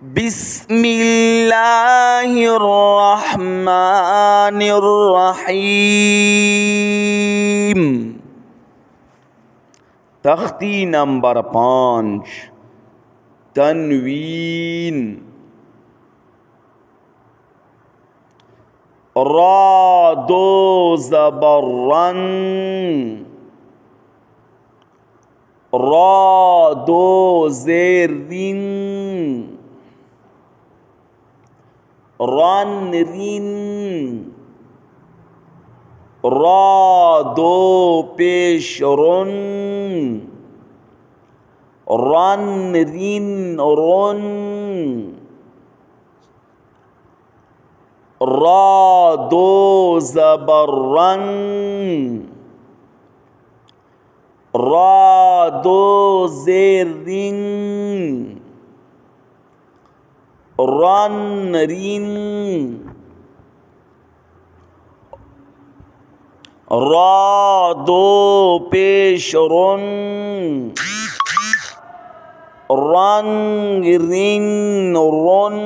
बिस्मिल्लाहिर्रहमानिर्रहीम। तख्ती नंबर 5, तनवीन। रा दो ज़बर रन, रा दो ज़ेर रिन, रन रिन। रा दो पेश रुन, रन रिन रुन। रा दो ज़बर रन, रा दो ज़ेर रिन, रन रिन। रा दो पेश रुन, रन रिन रुन।